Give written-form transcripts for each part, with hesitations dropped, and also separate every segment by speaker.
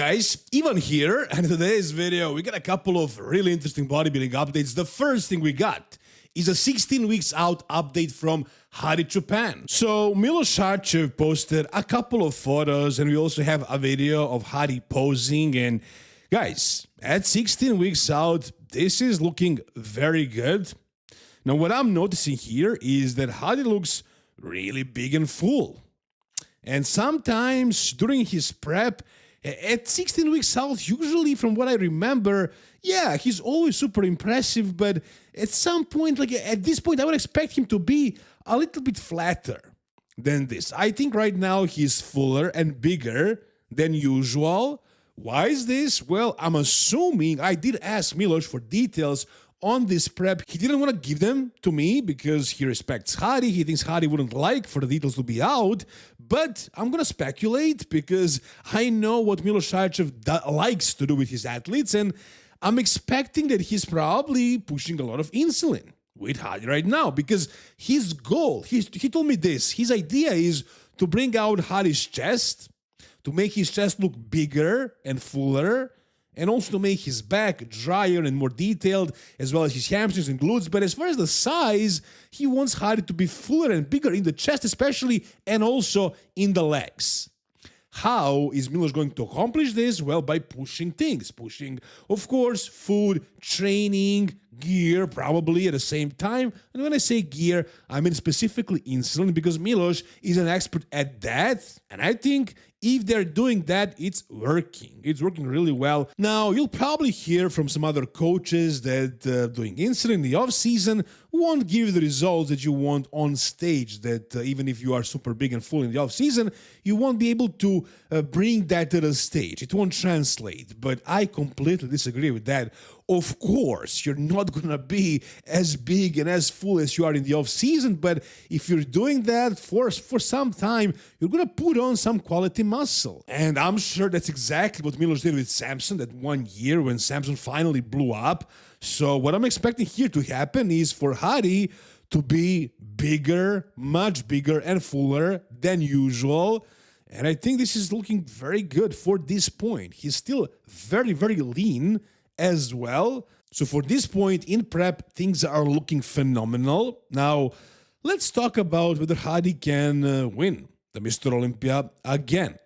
Speaker 1: Guys, Ivan here, and in today's video we got a couple of really interesting bodybuilding updates. The first thing we got is a 16 weeks out update from Hadi Choopan. So Milos posted a couple of photos, and we also have a video of Hadi posing. And guys, at 16 weeks out, this is looking very good. Now what I'm noticing here is that Hadi looks really big and full. And sometimes during his prep, at 16 weeks out, usually from what I remember, yeah, he's always super impressive, but at some point, like at this point, I would expect him to be a little bit flatter than this. I think right now he's fuller and bigger than usual. Why is this? Well, I'm assuming I did ask Milos for details on this prep. He didn't want to give them to me because he respects Hadi. He thinks Hadi wouldn't like for the details to be out. But I'm going to speculate because I know what Milos likes to do with his athletes, and I'm expecting that he's probably pushing a lot of insulin with Hadi right now because his goal, he told me this, his idea is to bring out Hadi's chest, to make his chest look bigger and fuller, and also to make his back drier and more detailed, as well as his hamstrings and glutes. But as far as the size, he wants Hadi to be fuller and bigger in the chest especially, and also in the legs. How is Milos going to accomplish this? Well, by pushing things. Pushing, of course, food, training, gear, probably at the same time. And when I say gear, I mean specifically insulin, because Milos is an expert at that. And I think if they're doing that, it's working. It's working really well. Now, you'll probably hear from some other coaches that doing insulin in the off-season won't give you the results that you want on stage, that even if you are super big and full in the off-season, you won't be able to bring that to the stage. It won't translate. But I completely disagree with that. Of course, you're not going to be as big and as full as you are in the off-season, but if you're doing that for some time, you're going to put on some quality muscle. And I'm sure that's exactly what Milos did with Samson that 1 year when Samson finally blew up. So what I'm expecting here to happen is for Hadi to be bigger, much bigger and fuller than usual. And I think this is looking very good for this point. He's still very, very lean as well. So for this point in prep, things are looking phenomenal. Now, let's talk about whether Hadi can win the Mr. Olympia again.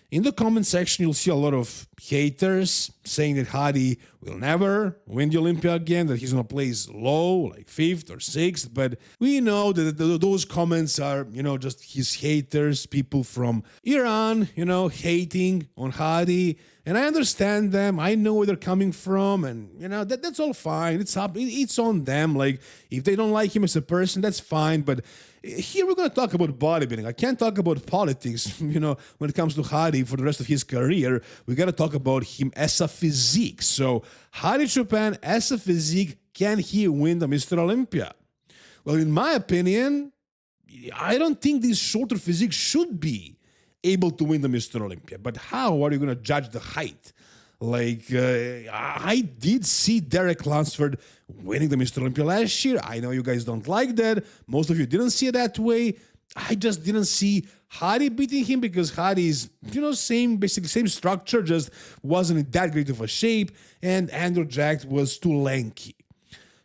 Speaker 1: In the comment section, you'll see a lot of haters saying that Hadi will never win the Olympia again, that he's going to place low, like 5th or 6th. But we know that those comments are, just his haters, people from Iran, hating on Hadi. And I understand them. I know where they're coming from. And, that's all fine. It's on them. Like, if they don't like him as a person, that's fine. But here we're going to talk about bodybuilding. I can't talk about politics, when it comes to Hadi for the rest of his career. We got to talk about him as a physique. So, Hadi Choopan as a physique, can he win the Mr. Olympia? Well, in my opinion, I don't think this shorter physique should be able to win the Mr. Olympia. But how are you going to judge the height? Like, I did see Derek Lunsford winning the Mr. Olympia last year. I know you guys don't like that. Most of you didn't see it that way. I just didn't see Hadi beating him because Hadi is, basically same structure, just wasn't in that great of a shape, and Andrew Jack was too lanky.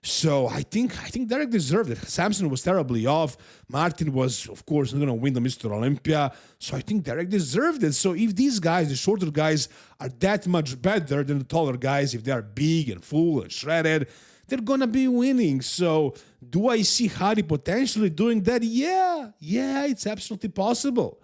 Speaker 1: So I think Derek deserved it. Samson was terribly off. Martin was, of course, not going to win the Mr. Olympia. So I think Derek deserved it. So if these guys, the shorter guys, are that much better than the taller guys, if they are big and full and shredded, they're going to be winning. So do I see Hadi potentially doing that? Yeah, it's absolutely possible.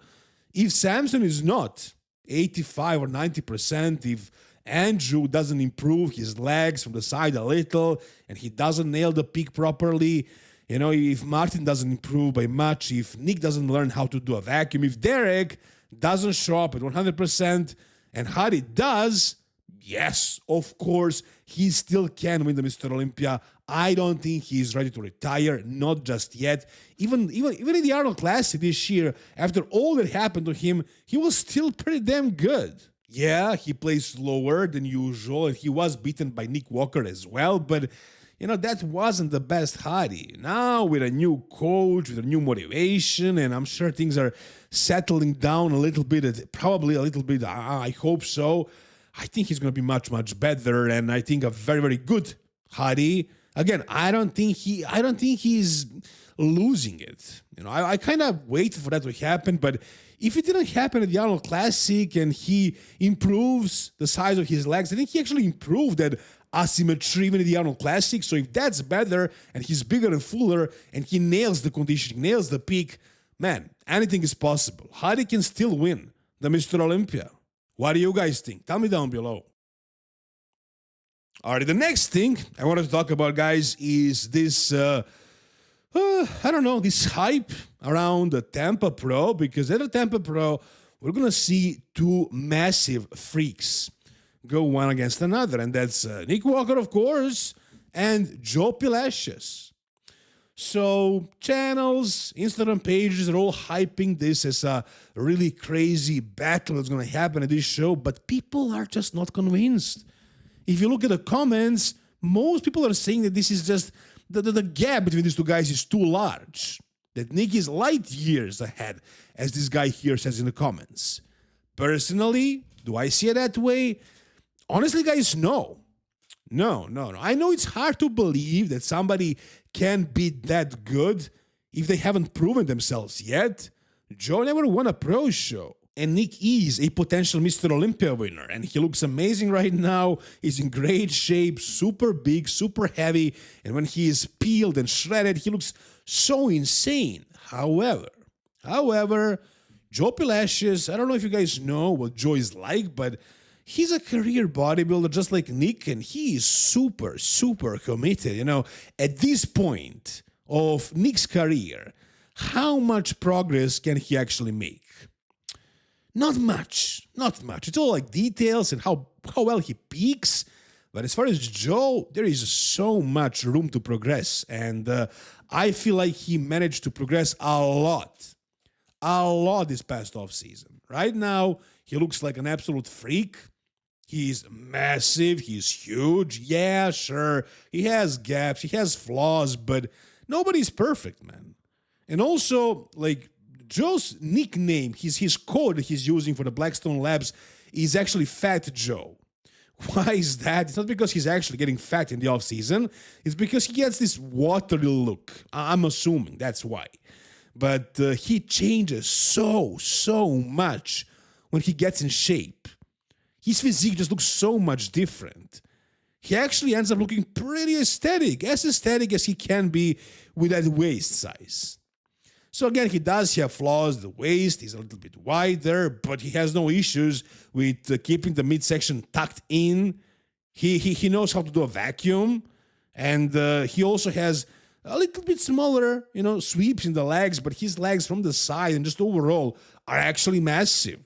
Speaker 1: If Samson is not 85 or 90%, if Andrew doesn't improve his legs from the side a little, and he doesn't nail the peak properly, if Martin doesn't improve by much, if Nick doesn't learn how to do a vacuum, if Derek doesn't show up at 100%, and Hadi does, yes, of course, he still can win the Mr. Olympia. I don't think he's ready to retire, not just yet. Even in the Arnold Classic this year, after all that happened to him, he was still pretty damn good. Yeah, he plays slower than usual, and he was beaten by Nick Walker as well, but that wasn't the best Hadi. Now, with a new coach, with a new motivation, and I'm sure things are settling down a little bit, probably a little bit, I hope so. I think he's going to be much, much better, and I think a very, very good Hadi. Again, I don't think he's losing it. I kind of waited for that to happen, but if it didn't happen at the Arnold Classic and he improves the size of his legs, I think he actually improved that asymmetry even in the Arnold Classic. So if that's better and he's bigger and fuller and he nails the conditioning, nails the peak, man, anything is possible. Hadi can still win the Mr. Olympia. What do you guys think? Tell me down below. All right, the next thing I wanted to talk about, guys, is this, this hype around the Tampa Pro, because at the Tampa Pro, we're going to see two massive freaks go one against another, and that's Nick Walker, of course, and Joe Pilacius. So channels, Instagram pages are all hyping this as a really crazy battle that's going to happen at this show, but people are just not convinced. If you look at the comments, most people are saying that this is just the gap between these two guys is too large, that Nick is light years ahead, as this guy here says in the comments. Personally, do I see it that way? Honestly, guys, no. No. I know it's hard to believe that somebody can be that good if they haven't proven themselves yet. Joe never won a pro show. And Nick is a potential Mr. Olympia winner, and he looks amazing right now. He's in great shape, super big, super heavy, and when he is peeled and shredded, he looks so insane. However, Joe Pilacius, I don't know if you guys know what Joe is like, but he's a career bodybuilder just like Nick, and he is super, super committed. At this point of Nick's career, how much progress can he actually make? Not much. It's all like details and how well he peaks. But as far as Joe, there is so much room to progress. And I feel like he managed to progress a lot this past offseason. Right now, he looks like an absolute freak. He's massive. He's huge. Yeah, sure. He has gaps. He has flaws, but nobody's perfect, man. And also, Joe's nickname, his code he's using for the Blackstone Labs is actually Fat Joe. Why is that? It's not because he's actually getting fat in the off-season. It's because he gets this watery look. I'm assuming that's why. But he changes so much when he gets in shape. His physique just looks so much different. He actually ends up looking pretty aesthetic as he can be with that waist size. So again, he does have flaws. The waist is a little bit wider, but he has no issues with keeping the midsection tucked in. He knows how to do a vacuum, and he also has a little bit smaller, sweeps in the legs, but his legs from the side and just overall are actually massive.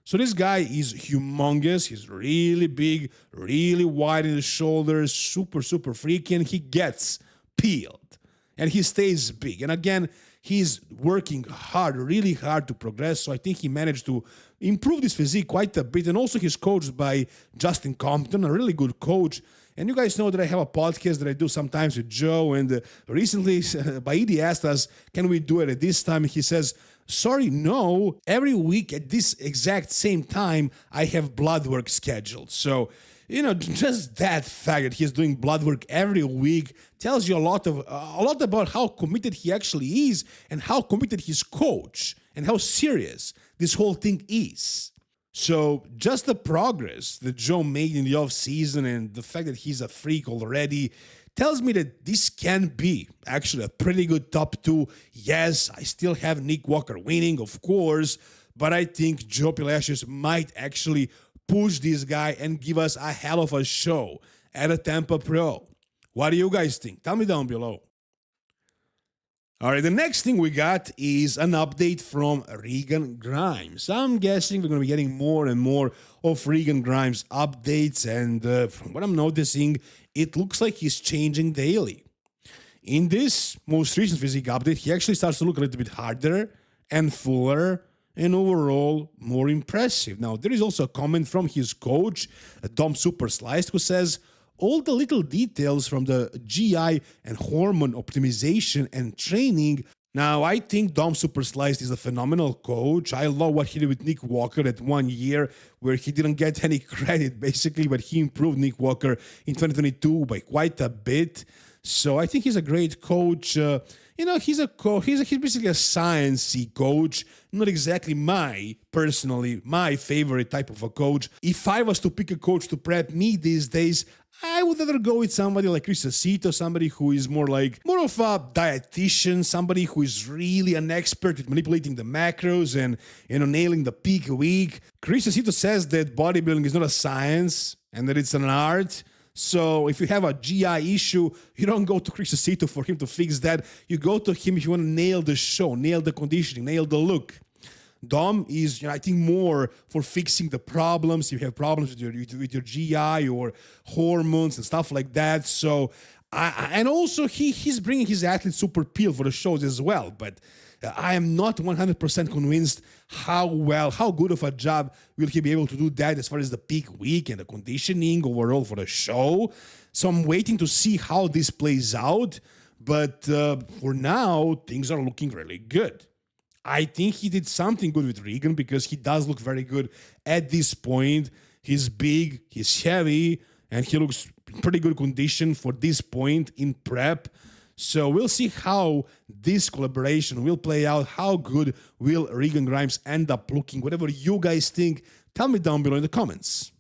Speaker 1: So this guy is humongous. He's really big, really wide in the shoulders, super, super freaky, and he gets peeled, and he stays big. And again, he's working hard, really hard to progress. So I think he managed to improve this physique quite a bit. And also he's coached by Justin Compton, a really good coach. And you guys know that I have a podcast that I do sometimes with Joe. And recently, Baidi asked us, can we do it at this time? And he says, sorry, no. Every week at this exact same time, I have blood work scheduled. So, just that fact that he's doing blood work every week tells you a lot about how committed he actually is and how committed his coach and how serious this whole thing is. So just the progress that Joe made in the off-season and the fact that he's a freak already tells me that this can be actually a pretty good top two. Yes, I still have Nick Walker winning, of course, but I think Joe Pilacius might actually push this guy and give us a hell of a show at a Tampa Pro. What do you guys think? Tell me down below. All right, the next thing we got is an update from Regan Grimes. I'm guessing we're going to be getting more and more of Regan Grimes updates, and from what I'm noticing, it looks like he's changing daily. In this most recent physique update, he actually starts to look a little bit harder and fuller, and overall more impressive. Now, there is also a comment from his coach, Dom Super Sliced, who says, all the little details from the GI and hormone optimization and training. Now, I think Dom Super Sliced is a phenomenal coach. I love what he did with Nick Walker at 1 year, where he didn't get any credit, basically, but he improved Nick Walker in 2022 by quite a bit. So I think he's a great coach. He's basically a sciencey coach, not exactly my favorite type of a coach. If I was to pick a coach to prep me these days, I would rather go with somebody like Chris Aceto, somebody who is more of a dietitian, somebody who is really an expert at manipulating the macros and nailing the peak week. Chris Aceto says that bodybuilding is not a science and that it's an art. So if you have a GI issue, you don't go to Chris Aceto for him to fix that. You go to him if you want to nail the show, nail the conditioning, nail the look. Dom is, I think, more for fixing the problems. You have problems with your GI or hormones and stuff like that. So, and also he's bringing his athlete super peel for the shows as well. But I am not 100% convinced how good of a job will he be able to do that as far as the peak week and the conditioning overall for the show. So I'm waiting to see how this plays out. But for now, things are looking really good. I think he did something good with Regan because he does look very good at this point. He's big, he's heavy, and he looks in pretty good condition for this point in prep. So we'll see how this collaboration will play out. How good will Regan Grimes end up looking? Whatever you guys think, tell me down below in the comments.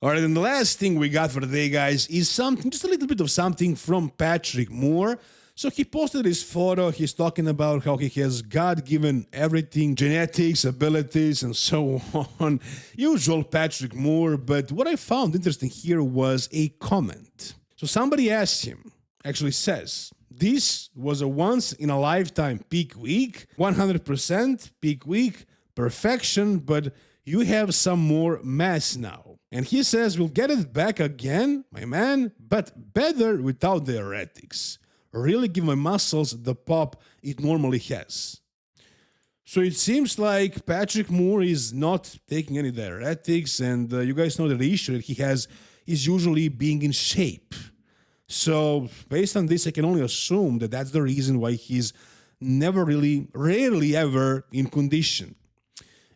Speaker 1: All right, and the last thing we got for today, guys, is just a little bit of something from Patrick Moore. So he posted his photo. He's talking about how he has God-given everything, genetics, abilities, and so on. Usual Patrick Moore. But what I found interesting here was a comment. So somebody asked him, actually says, this was a once-in-a-lifetime peak week, 100% peak week, perfection, but you have some more mass now. And he says, we'll get it back again, my man, but better without the diuretics. Really give my muscles the pop it normally has. So it seems like Patrick Moore is not taking any diuretics, and you guys know that the issue that he has is usually being in shape. So based on this, I can only assume that that's the reason why he's rarely ever in condition.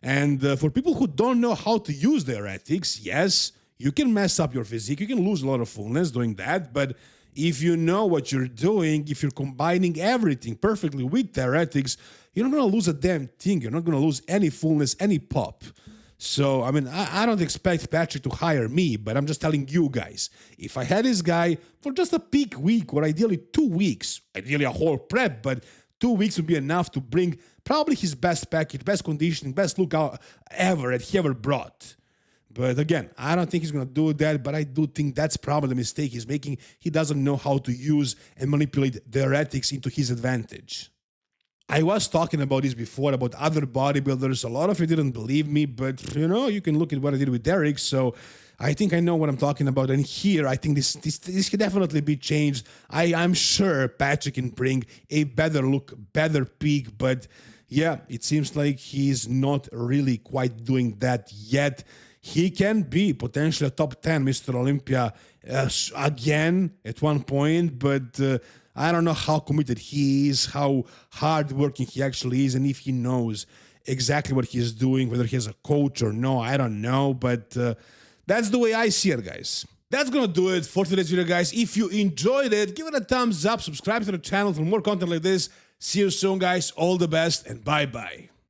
Speaker 1: And for people who don't know how to use diuretics, yes, you can mess up your physique, you can lose a lot of fullness doing that, but if you know what you're doing, if you're combining everything perfectly with diuretics, you're not going to lose a damn thing. You're not going to lose any fullness, any pop. So, I don't expect Patrick to hire me, but I'm just telling you guys, if I had this guy for just a peak week or ideally 2 weeks, ideally a whole prep, but 2 weeks would be enough to bring probably his best package, best conditioning, best look ever that he ever brought. But again, I don't think he's going to do that, but I do think that's probably the mistake he's making. He doesn't know how to use and manipulate diuretics into his advantage. I was talking about this before, about other bodybuilders. A lot of you didn't believe me, but you can look at what I did with Derek, so I think I know what I'm talking about. And here, I think this can definitely be changed. I'm sure Patrick can bring a better look, better peak, but yeah, it seems like he's not really quite doing that yet. He can be potentially a top 10 Mr. Olympia again at one point, but I don't know how committed he is, how hardworking he actually is, and if he knows exactly what he's doing, whether he has a coach or no, I don't know, but that's the way I see it, guys. That's gonna do it for today's video, guys. If you enjoyed it, give it a thumbs up, subscribe to the channel for more content like this. See you soon, guys. All the best, and bye-bye.